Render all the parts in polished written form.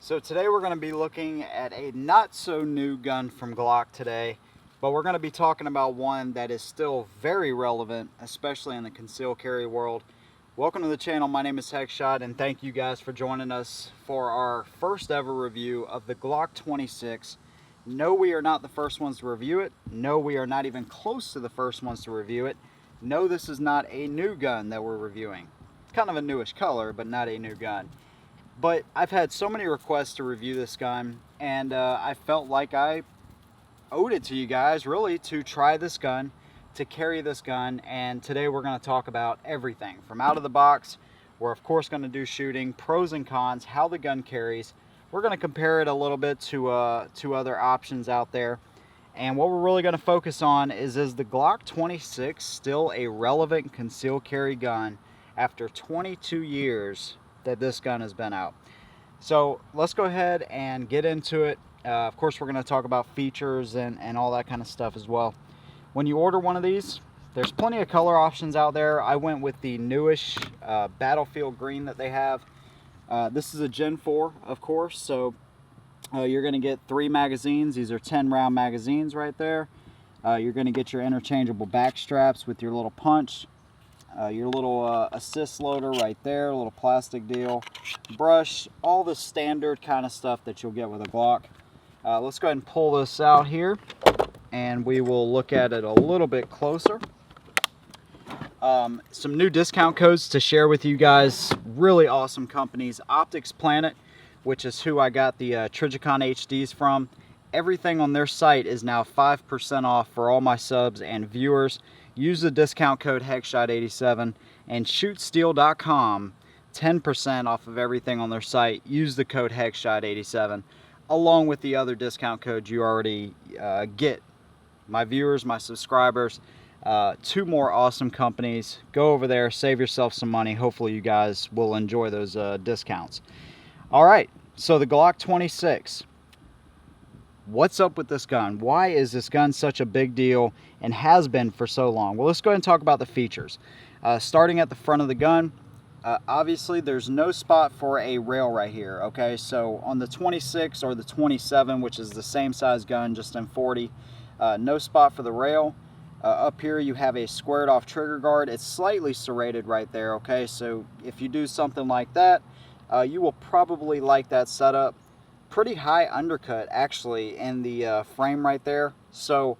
So today we're going to be looking at a not so new gun from Glock today, but we're going to be talking about one that is still very relevant, especially in the concealed carry world. Welcome to the channel. My name is Heckshot, and thank you guys for joining us for our first ever review of the Glock 26. No, we are not the first ones to review it. No, we are not even close to the first ones to review it. No, this is not a new gun that we're reviewing. Kind of a newish color, but not a new gun. But I've had so many requests to review this gun, and I felt like I owed it to you guys, really, to try this gun, to carry this gun. And today we're going to talk about everything from out of the box. We're of course going to do shooting, pros and cons, how the gun carries. We're going to compare it a little bit to other options out there. And what we're really going to focus on is the Glock 26 still a relevant concealed carry gun after 22 years that this gun has been out? So let's go ahead and get into it. Of course, we're going to talk about features and all that kind of stuff as well. When you order one of these, there's plenty of color options out there. I went with the newish battlefield green that they have. This is a Gen 4, of course, so you're going to get 3 magazines. These are 10-round magazines right there. You're going to get your interchangeable back straps with your little punch. Your little assist loader right there, a little plastic deal, brush, all the standard kind of stuff that you'll get with a Glock. Let's go ahead and pull this out here, and we will look at it a little bit closer. Some new discount codes to share with you guys. Really awesome companies. Optics Planet, which is who I got the Trigicon HDs from. Everything on their site is now 5% off for all my subs and viewers. Use the discount code Heckshot87, and shootsteel.com, 10% off of everything on their site. Use the code Heckshot87, along with the other discount codes you already get. My viewers, my subscribers, 2 more awesome companies. Go over there, save yourself some money. Hopefully you guys will enjoy those discounts. All right, so the Glock 26. What's up with this gun? Why is this gun such a big deal and has been for so long? Well, let's go ahead and talk about the features. Starting at the front of the gun, obviously there's no spot for a rail right here, okay? So on the 26 or the 27, which is the same size gun, just in 40, no spot for the rail. Up here you have a squared off trigger guard. It's slightly serrated right there, okay? So if you do something like that, you will probably like that setup. Pretty high undercut actually in the frame right there. So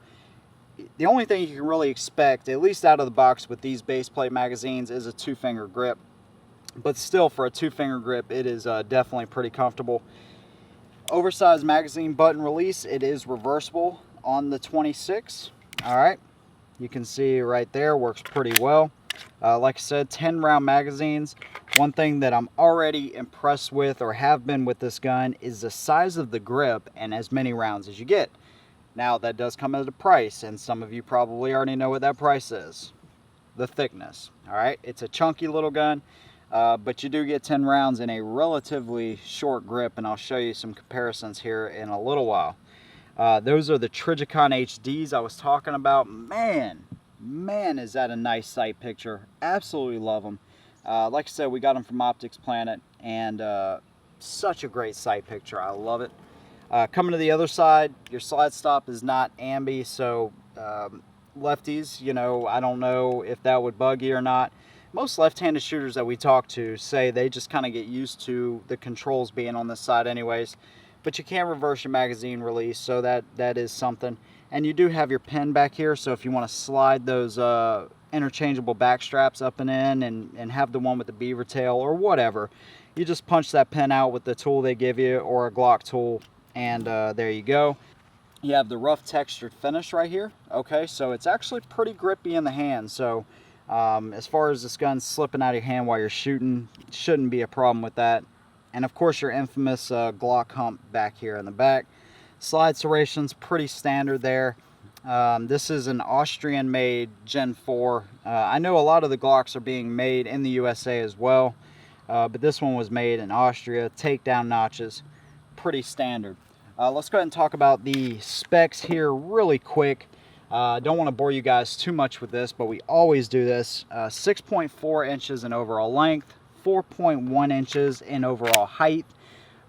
the only thing you can really expect, at least out of the box with these base plate magazines, is a 2-finger grip. But still, for a 2-finger grip, it is definitely pretty comfortable. Oversized magazine button release. It is reversible on the 26. All right, you can see right there, works pretty well. Like I said, 10-round magazines. One thing that I'm already impressed with, or have been with this gun, is the size of the grip and as many rounds as you get. Now, that does come at a price, and some of you probably already know what that price is. The thickness. All right, it's a chunky little gun, but you do get 10 rounds in a relatively short grip, and I'll show you some comparisons here in a little while. Those are the Trigicon HDs I was talking about. Man, is that a nice sight picture. Absolutely love them. Like I said, we got them from Optics Planet, and such a great sight picture. I love it. Coming to the other side, your slide stop is not ambi, so lefties, you know, I don't know if that would bug you or not. Most left-handed shooters that we talk to say they just kind of get used to the controls being on this side anyways. But you can reverse your magazine release, so that is something. And you do have your pin back here, so if you want to slide those interchangeable back straps up and in, and have the one with the beaver tail or whatever, you just punch that pin out with the tool they give you, or a Glock tool, and there you go. You have the rough textured finish right here. Okay, so it's actually pretty grippy in the hand. So as far as this gun slipping out of your hand while you're shooting, shouldn't be a problem with that. And of course your infamous Glock hump back here in the back. Slide serration's pretty standard there. This is an Austrian made Gen 4. I know a lot of the Glocks are being made in the USA as well, but this one was made in Austria. Takedown notches, pretty standard. Let's go ahead and talk about the specs here really quick. Don't want to bore you guys too much with this, but we always do this. 6.4 inches in overall length, 4.1 inches in overall height.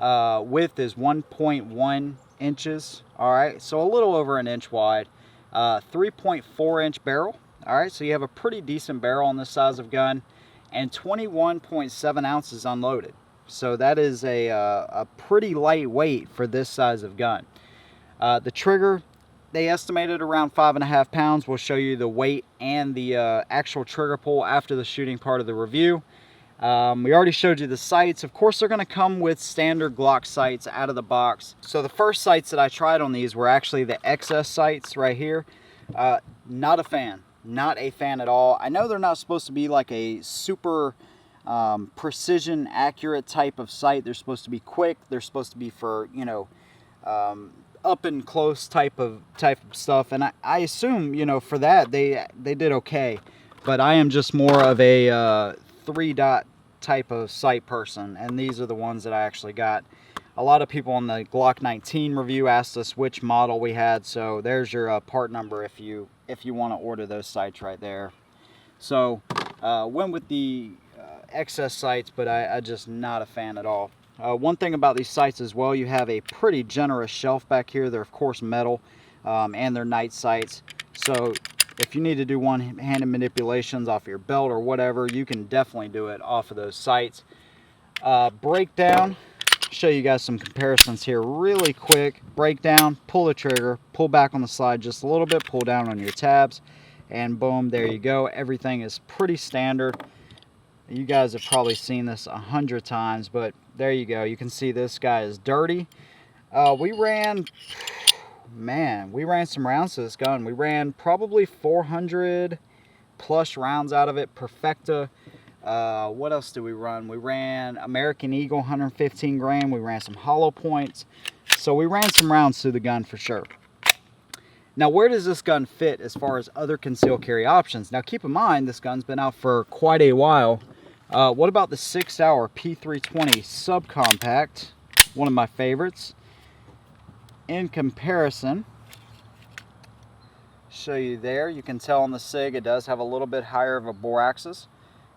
Width is 1.1 inches. All right, so a little over an inch wide. 3.4 inch barrel. All right, so you have a pretty decent barrel on this size of gun, and 21.7 ounces unloaded. So that is a pretty lightweight for this size of gun. The trigger, they estimated around 5.5 pounds. We'll show you the weight and the actual trigger pull after the shooting part of the review. We already showed you the sights. Of course, they're going to come with standard Glock sights out of the box. So the first sights that I tried on these were actually the XS sights right here. Not a fan. Not a fan at all. I know they're not supposed to be like a super precision accurate type of sight. They're supposed to be quick. They're supposed to be for, you know, up and close type of stuff, and I assume, you know, for that they did okay. But I am just more of a 3-dot type of sight person, and these are the ones that I actually got. A lot of people on the Glock 19 review asked us which model we had, so there's your part number if you want to order those sights right there. So went with the XS sights, but I just not a fan at all. One thing about these sights as well, you have a pretty generous shelf back here. They're of course metal, and they're night sights. So if you need to do one-handed manipulations off your belt or whatever, you can definitely do it off of those sights. Breakdown, show you guys some comparisons here really quick. Breakdown, pull the trigger, pull back on the slide just a little bit, pull down on your tabs, and boom, there you go. Everything is pretty standard. You guys have probably seen this 100 times, but there you go. You can see this guy is dirty. We ran some rounds to this gun. We ran probably 400 plus rounds out of it. Perfecta. What else did we run? We ran American Eagle 115 grain. We ran some hollow points. So we ran some rounds through the gun for sure. Now, where does this gun fit as far as other concealed carry options? Now, keep in mind, this gun's been out for quite a while. What about the 6-hour P320 subcompact? One of my favorites. In comparison, show you there, you can tell on the SIG it does have a little bit higher of a bore axis,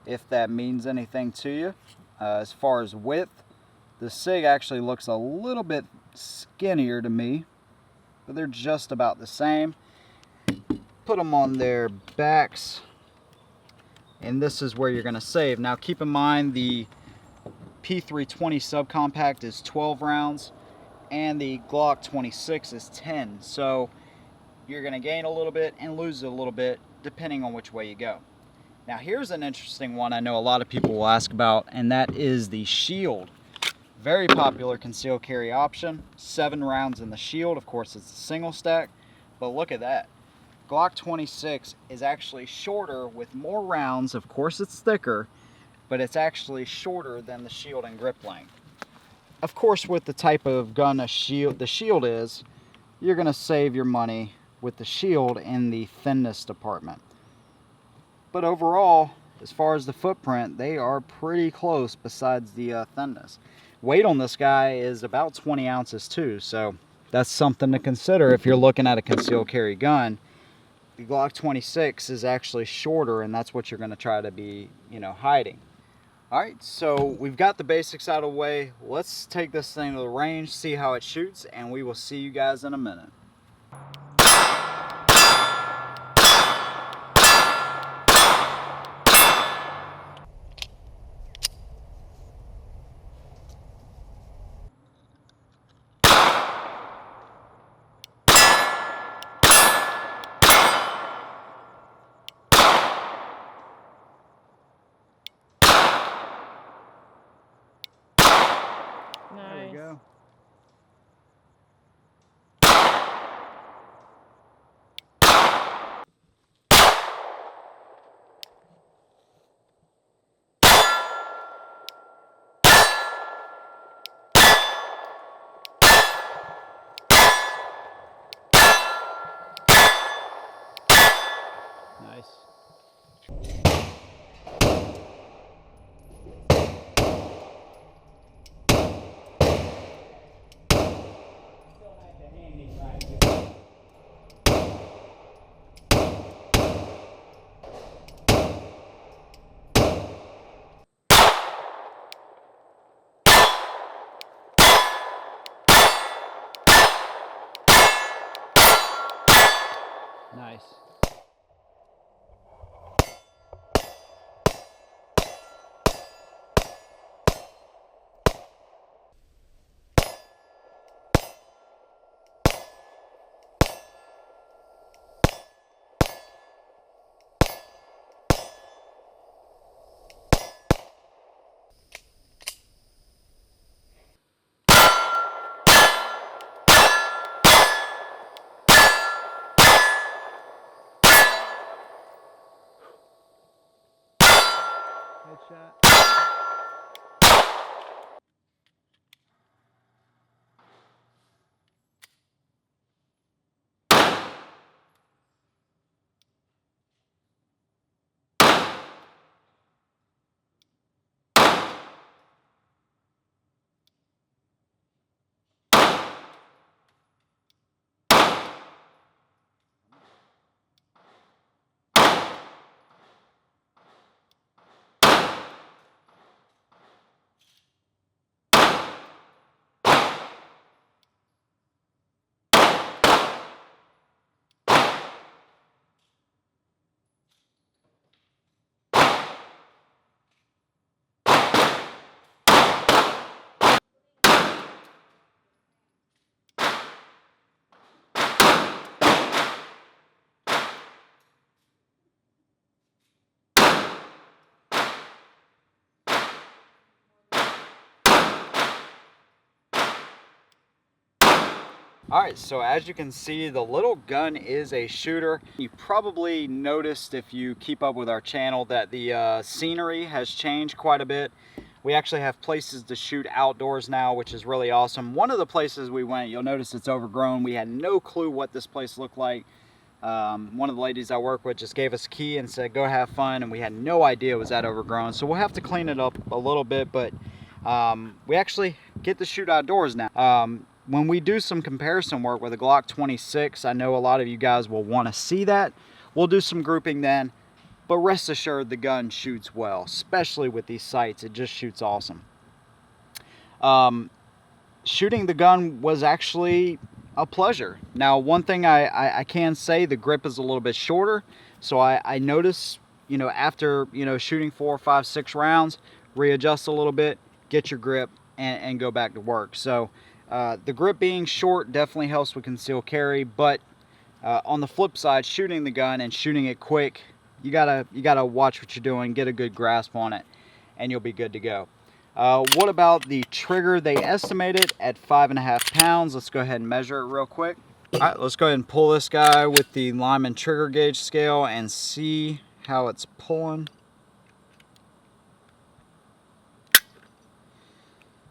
if that means anything to you. As far as width, the SIG actually looks a little bit skinnier to me, but they're just about the same. Put them on their backs, and this is where you're going to save. Now keep in mind the P320 subcompact is 12 rounds and the Glock 26 is 10, so you're going to gain a little bit and lose a little bit depending on which way you go. Now here's an interesting one I know a lot of people will ask about, and that is the shield. Very popular concealed carry option. 7 rounds in the shield. Of course, it's a single stack, but look at that. Glock 26 is actually shorter with more rounds. Of course, it's thicker, but it's actually shorter than the shield and grip length. Of course, with the type of gun the shield is, you're going to save your money with the shield in the thinness department. But overall, as far as the footprint, they are pretty close besides the thinness. Weight on this guy is about 20 ounces too, so that's something to consider if you're looking at a concealed carry gun. The Glock 26 is actually shorter, and that's what you're going to try to be, you know, hiding. Alright, so we've got the basics out of the way. Let's take this thing to the range, see how it shoots, and we will see you guys in a minute. There we go. Nice. Nice. Headshot. Alright, so as you can see, the little gun is a shooter. You probably noticed, if you keep up with our channel, that the scenery has changed quite a bit. We actually have places to shoot outdoors now, which is really awesome. One of the places we went, you'll notice it's overgrown. We had no clue what this place looked like. One of the ladies I work with just gave us a key and said, go have fun, and we had no idea it was that overgrown. So we'll have to clean it up a little bit, but we actually get to shoot outdoors now. When we do some comparison work with a Glock 26, I know a lot of you guys will want to see that. We'll do some grouping then, but rest assured the gun shoots well, especially with these sights. It just shoots awesome. Shooting the gun was actually a pleasure. Now, one thing I can say, the grip is a little bit shorter, so I notice, you know, after, you know, shooting 4, 5, 6 rounds, readjust a little bit, get your grip, and go back to work. So the grip being short definitely helps with concealed carry, but on the flip side, shooting the gun and shooting it quick, you gotta watch what you're doing, get a good grasp on it, and you'll be good to go. What about the trigger? They estimate it at 5.5 pounds. Let's go ahead and measure it real quick. All right, let's go ahead and pull this guy with the Lyman trigger gauge scale and see how it's pulling.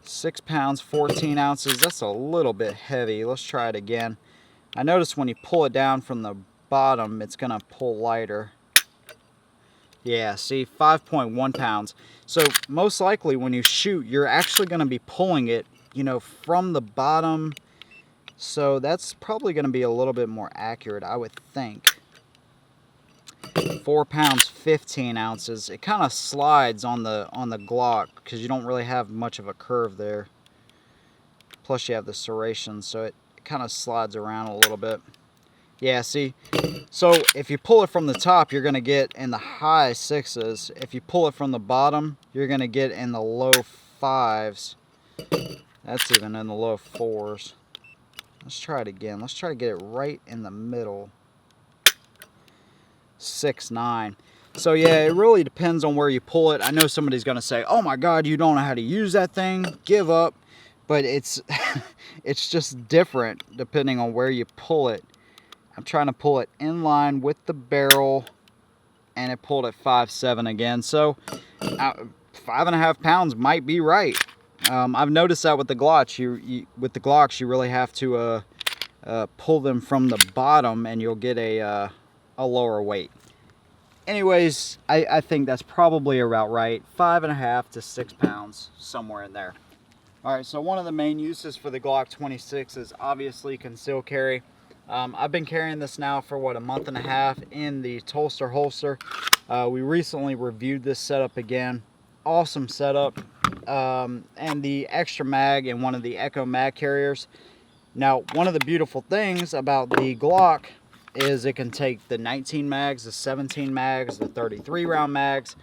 6 pounds, 14 ounces. That's a little bit heavy. Let's try it again. I noticed when you pull it down from the bottom, it's gonna pull lighter. Yeah, see, 5.1 pounds. So most likely when you shoot, you're actually gonna be pulling it, you know, from the bottom. So that's probably gonna be a little bit more accurate, I would think. 4 pounds, 15 ounces. It kind of slides on the Glock because you don't really have much of a curve there. Plus you have the serration, so it kind of slides around a little bit. Yeah, see? So if you pull it from the top, you're going to get in the high 6s. If you pull it from the bottom, you're going to get in the low 5s. That's even in the low 4s. Let's try it again. Let's try to get it right in the middle. 6.9. So yeah, it really depends on where you pull it. I know somebody's going to say, oh my God, you don't know how to use that thing, give up. But it's it's just different depending on where you pull it. I'm trying to pull it in line with the barrel, and it pulled at 5.7 again. So 5.5 pounds might be right. I've noticed that with the Glocks. With the Glocks, you really have to pull them from the bottom, and you'll get a lower weight. Anyways, I think that's probably about right. 5.5 to 6 pounds, somewhere in there. All right, so one of the main uses for the Glock 26 is obviously concealed carry. I've been carrying this now for what, a month and a half in the Tolster holster. We recently reviewed this setup again. Awesome setup. And the extra mag in one of the Echo mag carriers. Now, one of the beautiful things about the Glock is it can take the 19 mags, the 17 mags, the 33 round mags,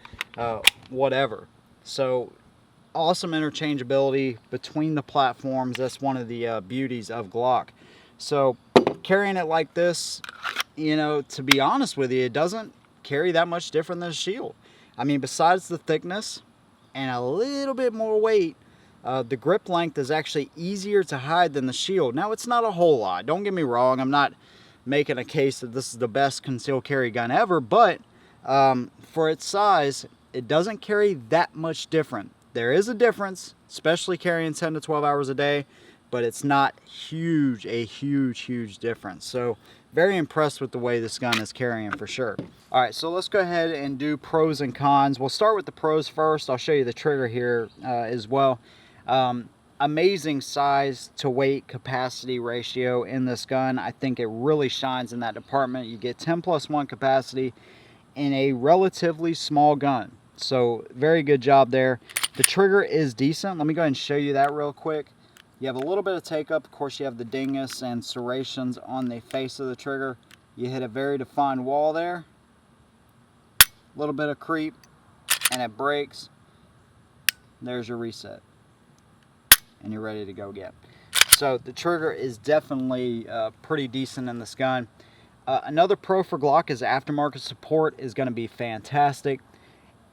whatever. So awesome interchangeability between the platforms. That's one of the beauties of Glock. So carrying it like this, you know, to be honest with you, it doesn't carry that much different than a shield. I mean, besides the thickness and a little bit more weight, the grip length is actually easier to hide than the shield. Now, it's not a whole lot. Don't get me wrong. I'm not making a case that this is the best concealed carry gun ever, but for its size, it doesn't carry that much different. There is a difference, especially carrying 10 to 12 hours a day, but it's not huge, a huge difference. So very impressed with the way this gun is carrying for sure. All right, so let's go ahead and do pros and cons. We'll start with the pros first. I'll show you the trigger here as well. Amazing size to weight capacity ratio in this gun. I think it really shines in that department. You get 10+1 capacity in a relatively small gun. So very good job there. The trigger is decent. Let me go ahead and show you that real quick. You have a little bit of take up. Of course, you have the dingus and serrations on the face of the trigger. You hit a very defined wall there. A little bit of creep and it breaks. There's your reset. And you're ready to go again. So the trigger is definitely pretty decent in this gun. Another pro for Glock is aftermarket support is going to be fantastic.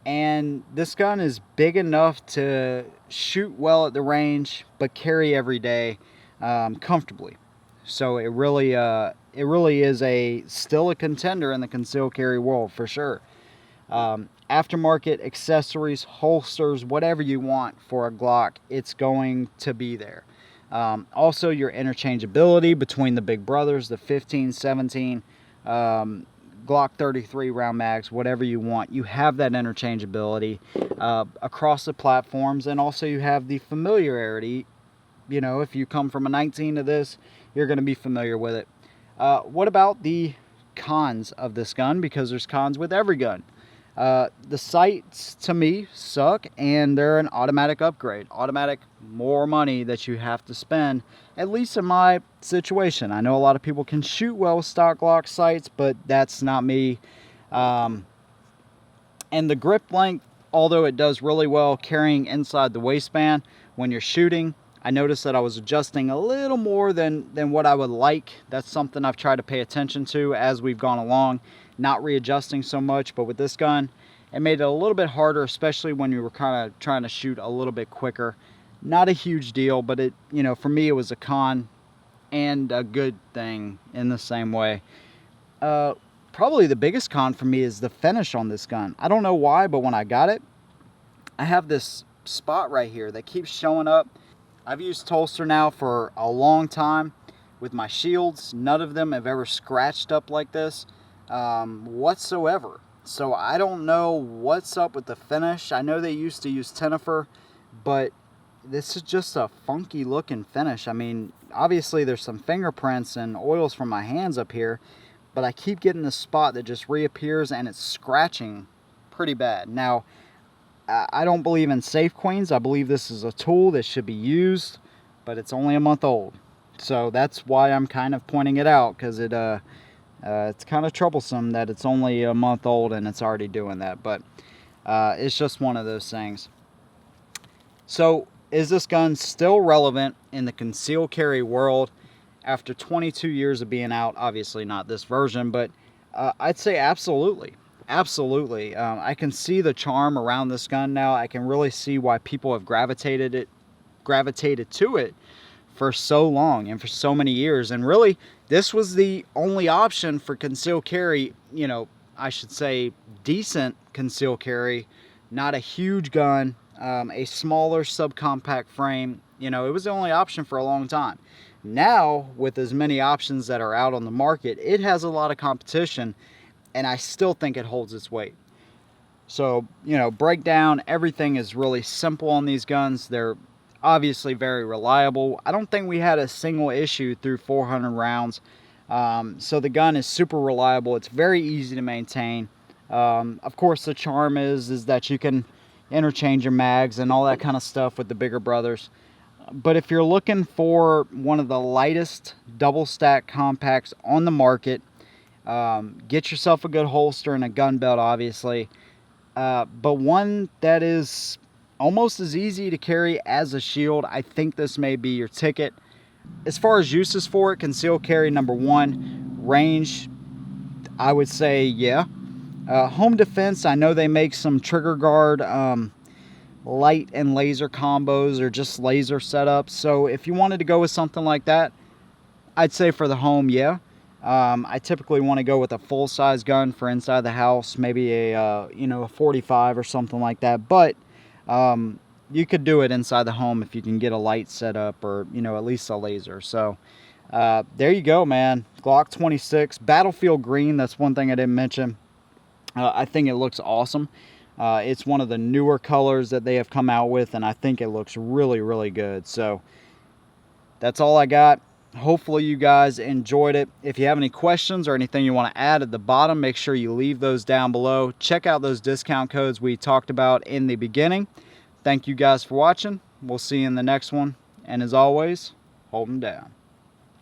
And this gun is big enough to shoot well at the range, but carry every day comfortably. So it really is still a contender in the concealed carry world for sure. Aftermarket accessories, holsters, whatever you want for a Glock, it's going to be there. Also, your interchangeability between the big brothers, the 15, 17, Glock 33 round mags, whatever you want, you have that interchangeability across the platforms. And also you have the familiarity. You know, if you come from a 19 to this, you're going to be familiar with it. What about the cons of this gun? Because there's cons with every gun. The sights to me suck, and they're an automatic upgrade. Automatic, more money that you have to spend, at least in my situation. I know a lot of people can shoot well with stock Glock sights, but that's not me. And the grip length, although it does really well carrying inside the waistband when you're shooting, I noticed that I was adjusting a little more than what I would like. That's something I've tried to pay attention to as we've gone along, not readjusting so much. But with this gun, it made it a little bit harder, especially when you were kind of trying to shoot a little bit quicker. Not a huge deal, but it, you know, for me it was a con and a good thing in the same way. Probably the biggest con for me is the finish on this gun. I don't know why, but when I got it, I have this spot right here that keeps showing up. I've used holster now for a long time with my shields. None of them have ever scratched up like this whatsoever. So I don't know what's up with the finish. I know they used to use Tenifer, but this is just a funky looking finish. I mean, obviously there's some fingerprints and oils from my hands up here, but I keep getting this spot that just reappears and it's scratching pretty bad. Now, I don't believe in safe queens. I believe this is a tool that should be used, but it's only a month old. So that's why I'm kind of pointing it out, because it's kind of troublesome that it's only a month old and it's already doing that. But it's just one of those things. So is this gun still relevant in the concealed carry world after 22 years of being out? Obviously not this version, but I'd say absolutely. Absolutely. I can see the charm around this gun now. I can really see why people have gravitated to it for so long and for so many years. And really, this was the only option for concealed carry, you know, I should say decent concealed carry, not a huge gun, a smaller subcompact frame. You know, it was the only option for a long time. Now, with as many options that are out on the market, it has a lot of competition, and I still think it holds its weight. So, you know, breakdown, everything is really simple on these guns. They're obviously very reliable. I don't think we had a single issue through 400 rounds. So the gun is super reliable. It's very easy to maintain. Of course, the charm is that you can interchange your mags and all that kind of stuff with the bigger brothers. But if you're looking for one of the lightest double stack compacts on the market, Get yourself a good holster and a gun belt, obviously, but one that is almost as easy to carry as a shield. I think this may be your ticket. As far as uses for it, concealed carry, number one. Range, I would say yeah. Home defense, I know they make some trigger guard light and laser combos, or just laser setups, so if you wanted to go with something like that, I'd say for the home, yeah. I typically want to go with a full-size gun for inside the house, maybe a you know, a 45 or something like that, but you could do it inside the home if you can get a light setup, or you know, at least a laser. So there you go, man. Glock 26 battlefield green, that's one thing I didn't mention. I think it looks awesome. It's one of the newer colors that they have come out with, and I think it looks really, really good. So that's all I got. Hopefully you guys enjoyed it. If you have any questions or anything you want to add at the bottom, make sure you leave those down below. Check out those discount codes we talked about in the beginning. Thank you guys for watching. We'll see you in the next one. And as always, hold them down.